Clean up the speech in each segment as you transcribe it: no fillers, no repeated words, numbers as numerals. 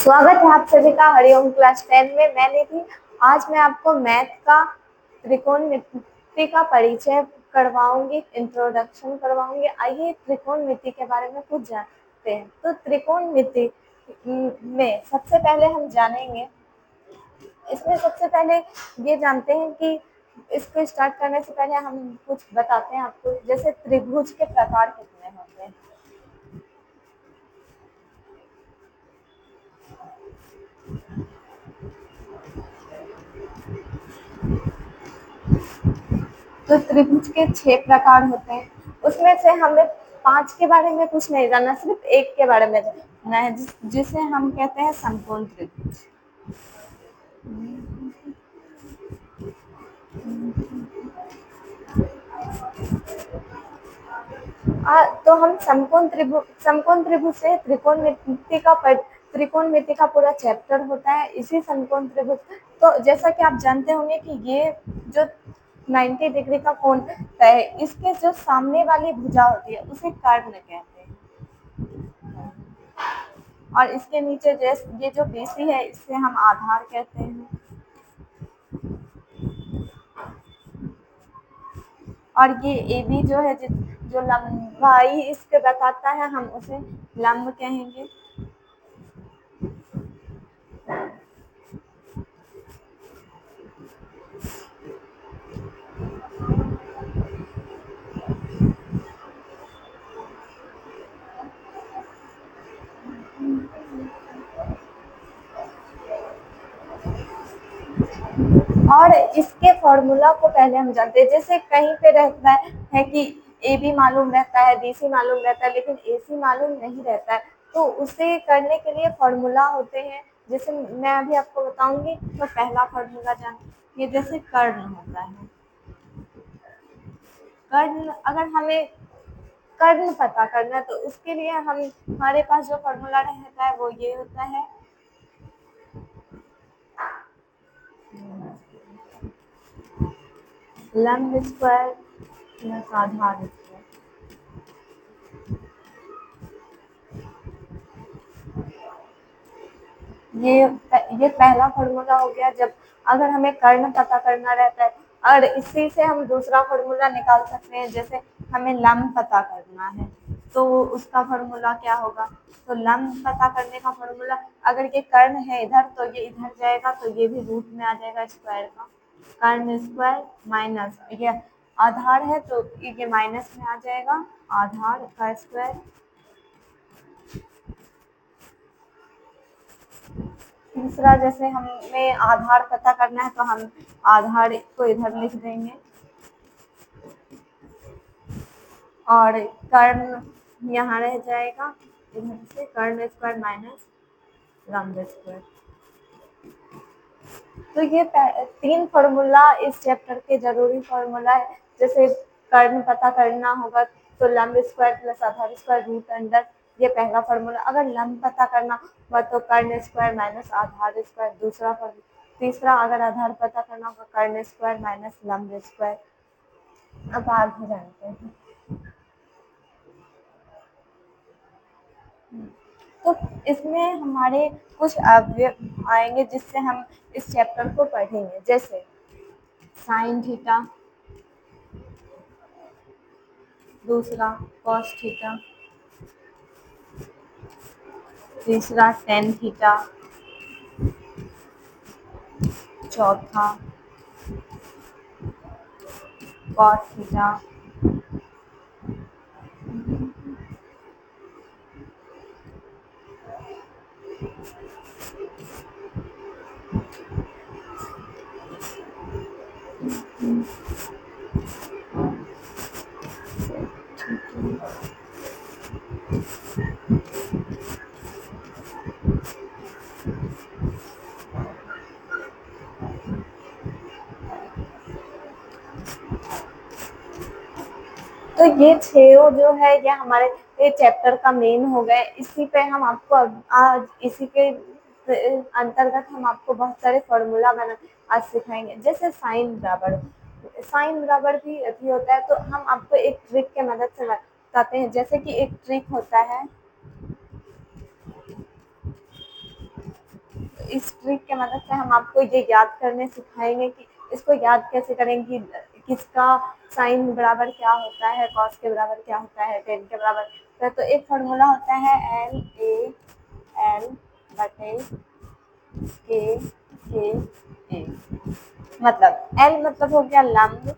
स्वागत है आप सभी का हरिओम क्लास 10 में। मैं निधि। आज मैं आपको मैथ का त्रिकोणमिति का परिचय करवाऊंगी, इंट्रोडक्शन करवाऊंगी। आइए त्रिकोणमिति के बारे में कुछ जानते हैं। तो त्रिकोणमिति में सबसे पहले हम जानेंगे, इसमें सबसे पहले ये जानते हैं कि इसको स्टार्ट करने से पहले हम कुछ बताते हैं आपको। जैसे त्रिभुज के प्रकार कितने होते हैं। तो त्रिभुज के 6 प्रकार होते हैं। उसमें से हमें 5 के बारे में कुछ नहीं जानना, सिर्फ एक के बारे में जानना है, जिसे हम कहते हैं समकोण त्रिभुज। तो हम समकोण त्रिभुज से त्रिकोणमिति का पूरा चैप्टर होता है इसी समकोण त्रिभुज। तो जैसा कि आप जानते होंगे कि ये जो 90 डिग्री का कोण है, इसके जो सामने वाली भुजा होती है उसे कर्ण कहते हैं। और इसके नीचे ये जो BC है, इससे हम आधार कहते हैं। और ये AB जो है, जो लंबाई इसके बताता है, हम उसे लंब कहेंगे। और इसके फॉर्मूला को पहले हम जानते हैं। जैसे कहीं पे रहता है कि AB मालूम रहता है, BC मालूम रहता है, लेकिन AC मालूम नहीं रहता है, तो उसे करने के लिए फॉर्मूला होते हैं। जैसे मैं अभी आपको बताऊंगी। तो पहला फॉर्मूला जानिए, जैसे कर्ण होता है। कर्ण, अगर हमें कर्ण पता करना है तो उसके लिए हमारे पास जो फॉर्मूला रहता है वो ये होता है, लंब स्क्वायर प्लस आधार स्क्वायर। ये पहला फॉर्मूला हो गया, जब अगर हमें कर्ण पता करना रहता है। और इसी से हम दूसरा फॉर्मूला निकाल सकते हैं। जैसे हमें लंब पता करना है तो उसका फॉर्मूला क्या होगा। तो लंब पता करने का फॉर्मूला, अगर ये कर्ण है इधर तो ये इधर जाएगा, तो ये भी रूट में आ जाएगा स्क्वायर का। कर्ण स्क्वायर माइनस ये आधार है तो ये माइनस में आ जाएगा, आधार का स्क्वायर। तीसरा, जैसे हमें आधार पता करना है तो हम आधार को इधर लिख देंगे, और कर्ण यहाँ रह जाएगा, इधर से कर्ण स्क्वायर माइनस लंब स्क्वायर। तो ये 3 फॉर्मूला इस चैप्टर के जरूरी फॉर्मूला है। जैसे कर्ण पता करना होगा तो लंब स्क्वायर प्लस आधार स्क्वायर रूट अंडर, ये पहला फॉर्मूला। अगर लंब पता करना होगा तो कर्ण स्क्वायर माइनस आधार स्क्वायर, दूसरा फॉर्मूला। तीसरा, अगर आधार पता करना होगा कर्ण स्क्वायर माइनस लंब स्क्वायर। अब आगे जानते हैं। तो इसमें हमारे कुछ अवयव आएंगे जिससे हम इस चैप्टर को पढ़ेंगे। जैसे साइन थीटा, दूसरा कॉस थीटा, तीसरा टेन थीटा, चौथा कॉस थीटा, तो ये 6 जो है ये हमारे ये चैप्टर का मेन हो गए। इसी पे हम आपको आज इसी के अंतर्गत हम आपको बहुत सारे फॉर्मूला आज सिखाएंगे। जैसे साइन बराबर भी अभी होता है, तो हम आपको एक ट्रिक के मदद से बताते हैं। जैसे कि एक ट्रिक होता है, इस ट्रिक के मदद से हम आपको ये याद करने सिखाएंगे कि इसको याद कैसे करें कि किसका साइन बराबर क्या होता है, कॉस के बराबर क्या होता है, टेन के बराबर। तो एक फॉर्मूला होता है एल ए एल बटे के ए। मतलब एल मतलब हो गया लंब,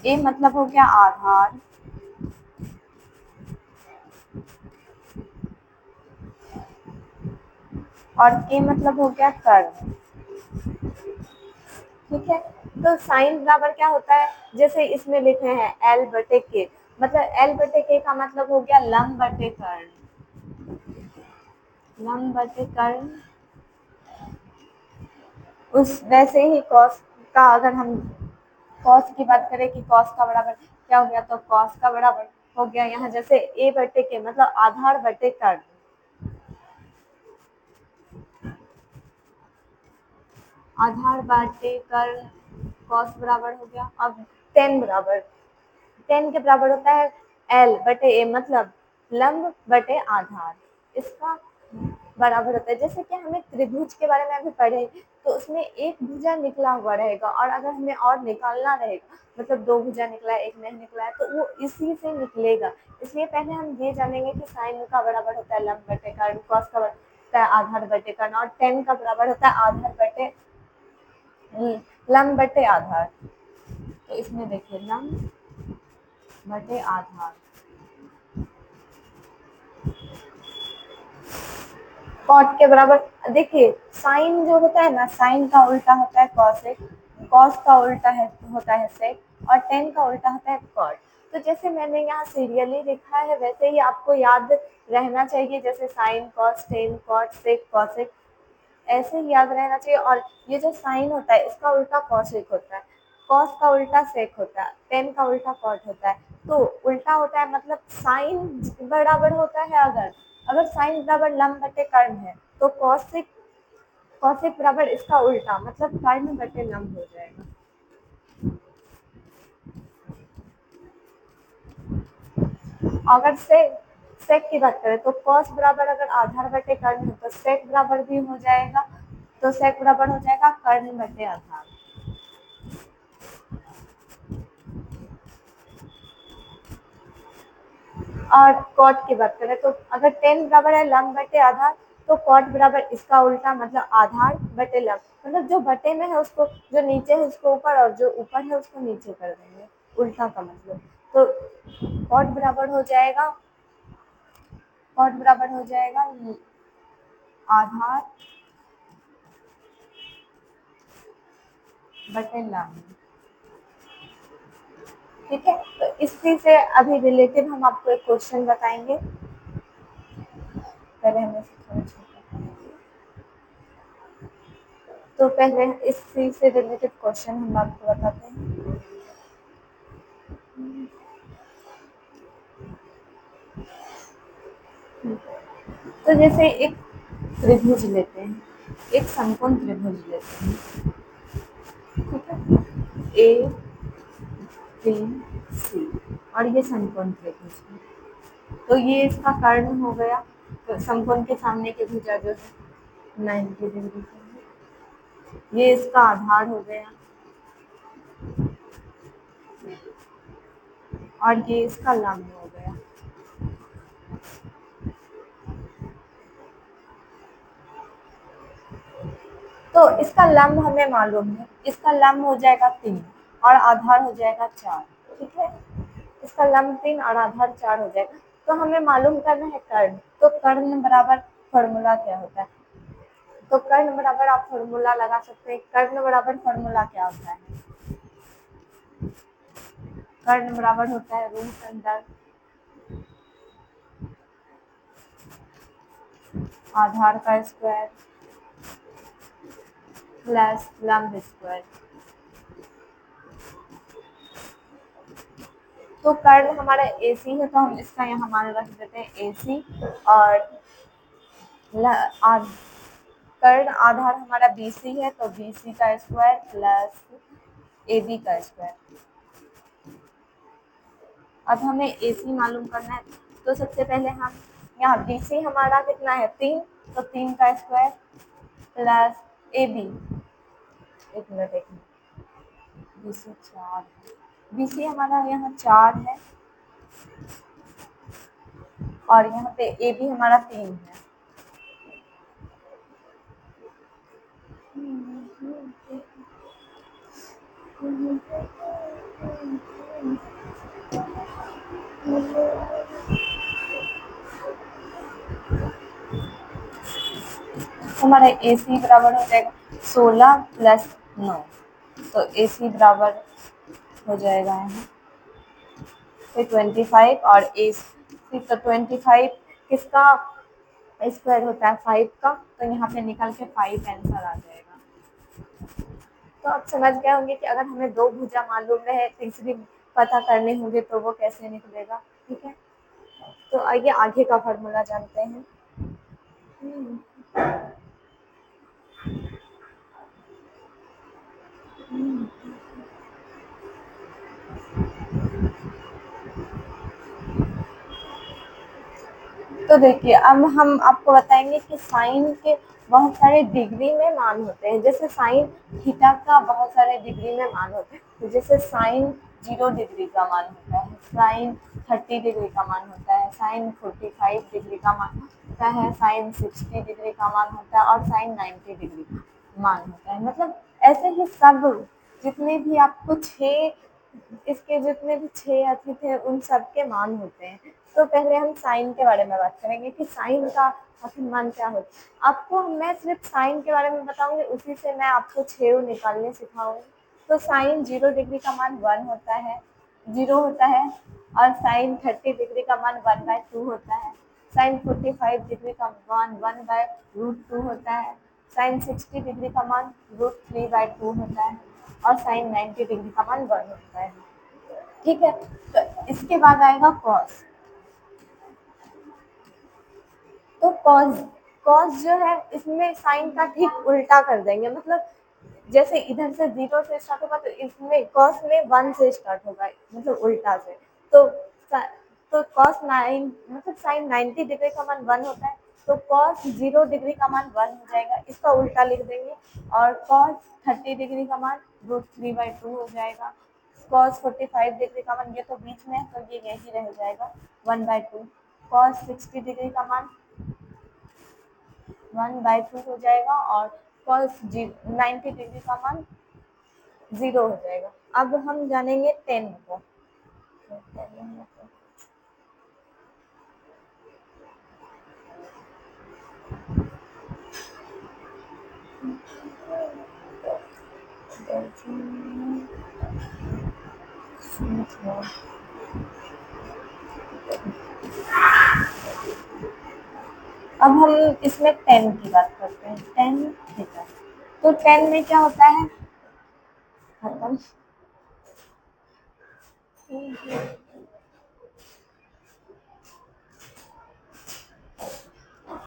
ए मतलब हो गया आधार, और के मतलब हो गया कर्ण। ठीक है, तो साइन बराबर क्या होता है, जैसे इसमें लिखे हैं एल बटे के, मतलब एल बटे के का मतलब हो गया लंब बटे कर्ण, लंब बटे कर्ण। उस वैसे ही कॉस का, अगर हम कॉस की बात करें कि कॉस का बराबर क्या हो गया, तो कॉस का बराबर हो गया यहाँ जैसे ए बटे के मतलब आधार बटे कर्ण, आधार बटे कर्ण कॉस बराबर हो गया। अब टेन बराबर, टेन के बराबर होता है एल बटे ए मतलब लंब बटे आधार, इसका बराबर होता है। जैसे कि हमें त्रिभुज के बारे में अभी पढ़े, तो उसमें एक भुजा निकला हुआ रहेगा और अगर हमें और निकालना रहेगा, मतलब दो भुजा निकला है एक नहीं निकला है, तो वो इसी से निकलेगा। इसलिए पहले हम ये जानेंगे कि साइन का बराबर होता है लंब बटे कर्ण, कॉस का बराबर होता है आधार बटे कर्ण, और टेन का बराबर होता है आधार बटे लंब बटे आधार। तो इसमें देखिए लंब बटे आधार, कॉट के बराबर। देखिए साइन जो होता है ना, साइन का उल्टा होता है कॉसेक, कॉस का उल्टा है होता है सेक, और टेन का उल्टा होता है कॉट। तो जैसे मैंने यहाँ सीरियली लिखा है वैसे ही आपको याद रहना चाहिए, जैसे sine cos tan cot sec cosec, ऐसे ही याद रहना चाहिए। और ये जो साइन होता है इसका उल्टा कॉसेक होता है, कॉस का उल्टा सेक होता है, टेन का उल्टा कॉट होता है। तो उल्टा होता है मतलब साइन बराबर होता है, अगर अगर साइन बराबर लंब बटे कर्ण है, तो कॉसेक कॉसेक बराबर इसका उल्टा मतलब कर्ण बटे लंब हो जाएगा। अगर सेक की बात करें तो कॉस बराबर अगर आधार बटे कर्ण है तो सेक बराबर भी हो जाएगा, तो सेक बराबर हो जाएगा कर्ण बटे आधार। और कॉट की बात करें तो अगर टेन बराबर है लंब बटे आधार, तो कॉट बराबर इसका उल्टा मतलब आधार बटे लंब, मतलब जो बटे में है उसको, जो नीचे है उसको ऊपर और जो ऊपर है उसको नीचे कर देंगे, उल्टा का मतलब। तो कॉट बराबर हो जाएगा, कॉट बराबर हो जाएगा आधार बटे लंब। ठीक है, तो इसी से अभी रिलेटेड हम आपको एक क्वेश्चन बताएंगे। पहले हमें थोड़ा छोटा, तो पहले इसी से रिलेटेड क्वेश्चन हम आपको बताते हैं। तो जैसे एक त्रिभुज लेते हैं, एक समकोण त्रिभुज लेते हैं, ठीक है, ए बी सी, और ये समकोण त्रिभुज है। तो ये इसका कर्ण हो गया, तो समकोण के सामने की भुजा जो है 90 डिग्री है। ये इसका आधार हो गया, और ये इसका लंब हो गया। तो इसका लंब हमें मालूम है, इसका लंब हो जाएगा 3 और आधार हो जाएगा 4। ठीक है, इसका लंब 3 और आधार 4 हो जाएगा। तो हमें मालूम करना है कर्ण, तो कर्ण बराबर फॉर्मूला क्या होता है, तो कर्ण बराबर आप फॉर्मूला लगा सकते हैं। कर्ण बराबर फॉर्मूला क्या होता है, कर्ण बराबर होता है रूट अंडर आधार का स्क्वायर प्लस लंब स्क्वायर। तो कर्ण हमारा AC है, तो हम इसका यहाँ मान रख देते हैं AC, और कर्ण आधार हमारा BC है, तो BC का स्क्वायर प्लस AB का स्क्वायर। अब हमें AC मालूम करना है, तो सबसे पहले हम यहाँ बी सी हमारा कितना है 3, तो 3 का स्क्वायर प्लस ए बी, एक मिनट बी सी 4 है, बी सी हमारा यहाँ 4 है और यहाँ पे ए बी हमारा 3 है। हमारा ए सी बराबर हो जाएगा 16 प्लस 9, तो ए सी बराबर हो जाएगा यहाँ पे 25 और ए सी, तो 25 किसका स्क्वायर होता है 5 का, तो यहाँ पे निकल के 5 आंसर आ जाएगा। तो आप समझ गए होंगे कि अगर हमें दो भुजा मालूम रहे, तीसरी पता करनी होगी तो वो कैसे निकलेगा। ठीक है, तो आइए आगे का फॉर्मूला जानते हैं। तो देखिए अब हम आपको बताएंगे कि साइन के बहुत सारे डिग्री में मान होते हैं। जैसे साइन थीटा का बहुत सारे डिग्री में मान होते हैं, तो जैसे साइन 0 डिग्री का मान होता है, साइन 30 डिग्री का मान होता है, साइन 45 डिग्री का मान होता है, साइन 60 डिग्री का मान होता है और साइन 90 डिग्री का मान होता है। मतलब ऐसे ही सब जितने भी आपको इसके जितने भी 6 अति थे उन सब के मान होते हैं। तो पहले हम साइन के बारे में बात करेंगे कि साइन का आखिर मान क्या होता है। आपको मैं सिर्फ साइन के बारे में बताऊंगी, उसी से मैं आपको 6 निकालने सिखाऊंगी। तो साइन 0 डिग्री का मान 1 होता है, 0 होता है, और साइन 30 डिग्री का मान 1/2 होता है, साइन 45 डिग्री का मान 1/√2 होता है, साइन 60 डिग्री का मान √3/2 होता है और साइन 90 डिग्री का मान 1 होता है। ठीक है, तो इसके बाद आएगा कॉस। तो कॉस कॉस जो है इसमें साइन का ठीक उल्टा कर देंगे। मतलब जैसे इधर से 0 से स्टार्ट होगा तो इसमें कॉस में 1 से स्टार्ट होगा, मतलब उल्टा से। तो कॉस 9 मतलब साइन 90 डिग्री का मान 1 होता है, तो कॉस 0 डिग्री का मान 1 हो जाएगा, इसका उल्टा लिख देंगे। और कॉस 30 डिग्री का मान √3/2 हो जाएगा। कॉस 45 डिग्री का मान, ये तो बीच में है तो ये यही रह जाएगा 1/2। कॉस 60 डिग्री का मान 1/2 हो जाएगा और कॉस 90 डिग्री का मान 0 हो जाएगा। अब हम जानेंगे टेन को। अब हम इसमें 10 की बात करते हैं। 10 थीटा, तो 10 में क्या होता है, खत्म।